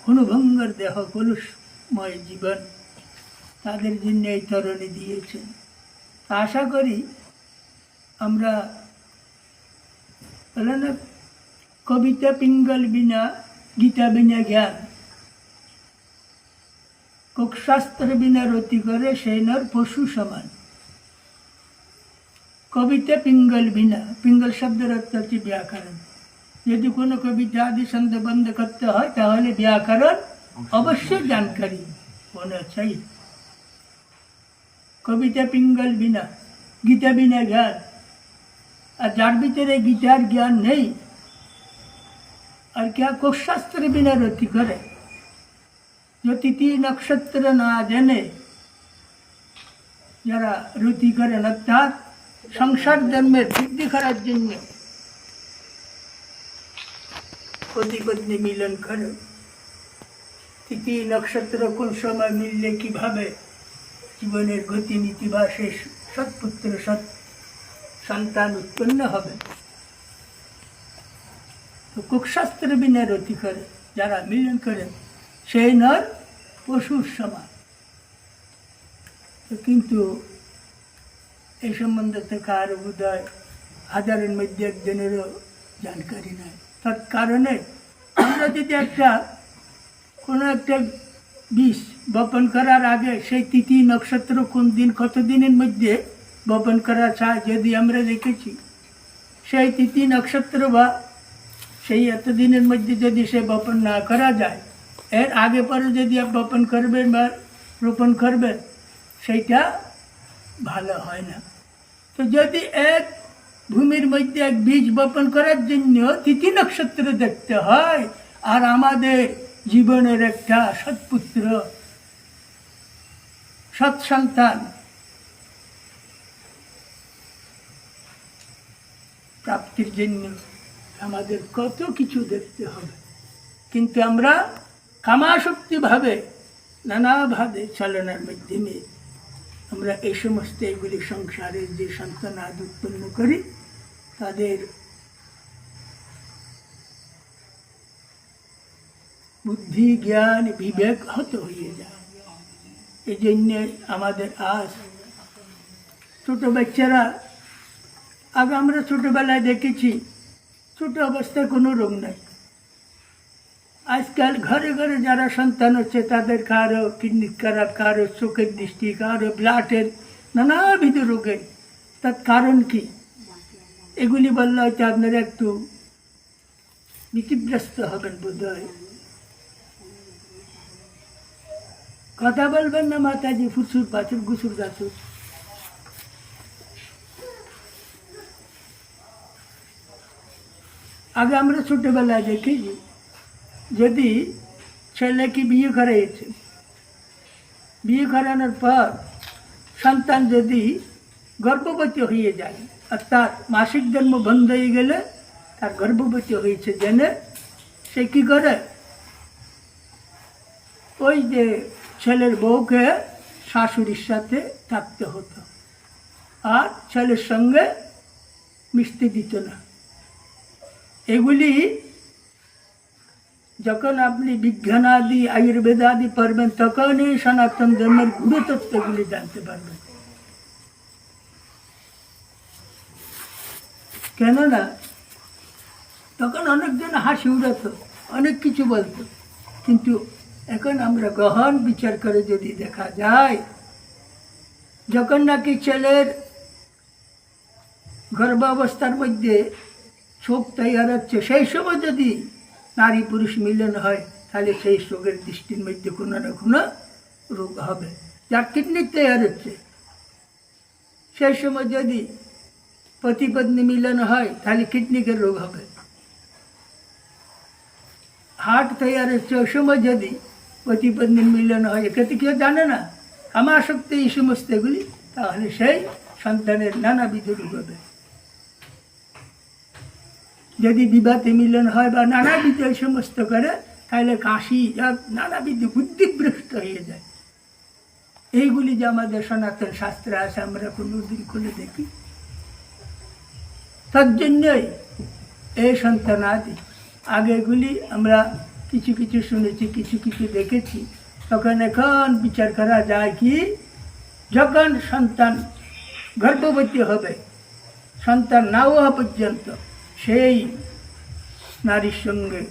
ক্ষণভঙ্গর দেহ কলুষময় জীবন, তাদের জন্য এই তরণী দিয়েছেন। আশা করি আমরা বলে না, কবিতা পিঙ্গল বিনা গীতা বিনা জ্ঞান, শাস্ত্র বিনা রতি করে সেই নর পশু সমান। কবিতা পিঙ্গল বিনা, পিঙ্গল শব্দের অর্থ হচ্ছে ব্যাকরণ। যদি কোনো কবিতা আদি ছন্দ বন্ধ করতে হয় তাহলে ব্যাকরণ অবশ্যই জানকারী होना चाहिए। কবিতা পিঙ্গল বিনা গীতা বিনা জ্ঞান, আর যার ভিতরে গীতার জ্ঞান নেই আর क्या কোষশাস্ত্র বিনা রতি করে, जो তিথি নক্ষত্র না জেনে যারা রতি করেন, অর্থাৎ সংসার ধর্মের বৃদ্ধি করার জন্য পতি পত্নী মিলন করে, তিথি নক্ষত্র কোন সময় মিললে কিভাবে জীবনের গতিনীতি বা সেই সৎপুত্র সৎ সন্তান উৎপন্ন হবে, তো কুকশাস্ত্র বিনা রতি করে যারা মিলন করে সেই নর পশুর সমান। কিন্তু এই সম্বন্ধে তো কারো বোধহয় হাজারের মধ্যে একজনেরও জানকারি নাই। তার কারণে আমরা যদি কোনো একটা বীজ বপন করার আগে সেই তিথি নক্ষত্র কোন দিন কত দিনের মধ্যে বপন করা চায় যদি আমরা দেখেছি, সেই তিথি নক্ষত্র বা সেই এত দিনের মধ্যে যদি সে বপন না করা যায়, এর আগে পরে যদি বপন করবেন বা রোপণ করবেন, সেইটা ভালো হয় না। তো যদি এক ভূমির মধ্যে এক বীজ বপন করার জন্য তিথি নক্ষত্র দেখতে হয়, আর আমাদের জীবনের একটা সৎপুত্র সৎ সন্তান প্রাপ্তির জন্য আমাদের কত কিছু দেখতে হবে। কিন্তু আমরা কামাসক্তিভাবে নানাভাবে চালনার মাধ্যমে আমরা এই সমস্ত এগুলি সংসারের যে সন্তান আদ উৎপন্ন করি তাদের বুদ্ধি জ্ঞান বিবেক হত হয়ে যায়। এই জন্যে আমাদের আজ ছোট বাচ্চারা, আগে আমরা ছোটবেলায় দেখেছি ছোট অবস্থায় কোনো রোগ নাই। আজকাল ঘরে ঘরে যারা সন্তান হচ্ছে তাদের কারো কিডনি খারাপ, কারো চোখের দৃষ্টি, কারো ব্লাডের নানাবিধ রোগের। তার কারণ কি? এগুলি বললে হয়তো আপনারা একটু ভীতিগ্রস্ত হবেন বোধ হয়। কথা বলবেন না মাতাজি, ফুসুর পাচুর গুসুর গাছুর। আগে আমরা ছোটবেলায় দেখেছি, যদি ছেলেকে বিয়ে করাইছে, বিয়ে করানোর পর সন্তান যদি গর্ভবতী হয়ে যায়, অর্থাৎ মাসিক জন্ম বন্ধ হয়ে গেলে তার গর্ভবতী হয়েছে জেনে সে কী করে, ওই যে ছেলের বউকে শাশুড়ির সাথে থাকতে হতো আর ছেলের সঙ্গে মিশতে দিত না। এগুলি যখন আপনি বিজ্ঞান আদি আয়ুর্বেদ আদি পড়বেন তখনই সনাতন ধর্মের গূঢ় তত্ত্বগুলি জানতে পারবেন। কেননা তখন অনেকজন হাসি উড়াতো, অনেক কিছু বলতো, কিন্তু এখন আমরা গহন বিচার করে যদি দেখা যায়, যখন নাকি ছেলের গর্ভাবস্থার মধ্যে চোখ তৈরি হচ্ছে, সেই সময় যদি নারী পুরুষ মিলন হয় তাহলে সেই চোখের দৃষ্টির মধ্যে কোনো না কোনো রোগ হবে। যার কিডনি তৈরি হচ্ছে সেই সময় যদি পতি পত্নী মিলন হয় তাহলে কিডনিকে রোগ হবে। হার্ট তৈরি হচ্ছে ওই সময় যদি পতি পত্নীর মিলন হয়, এক্ষেত্রে কেউ জানে না, কামাসক্তি এই সমস্ত এগুলি, তাহলে সেই সন্তানের নানাবিধ রোগ হবে। যদি বিবাহে মিলন হয় বা নানাবিধ এই সমস্ত করে তাহলে কাশি নানাবিধ বুদ্ধিভ্রষ্ট হয়ে যায়। এইগুলি যে আমাদের সনাতন শাস্ত্রে আছে আমরা কোনোদিন খুলে দেখি। তার জন্যই এই সন্তানাদি আগে এগুলি আমরা কিছু কিছু শুনেছি, কিছু কিছু দেখেছি, তখন এখন বিচার করা যায় কি, যখন সন্তান গর্ভবতী হবে, সন্তান না হওয়া পর্যন্ত সেই নারীর সঙ্গে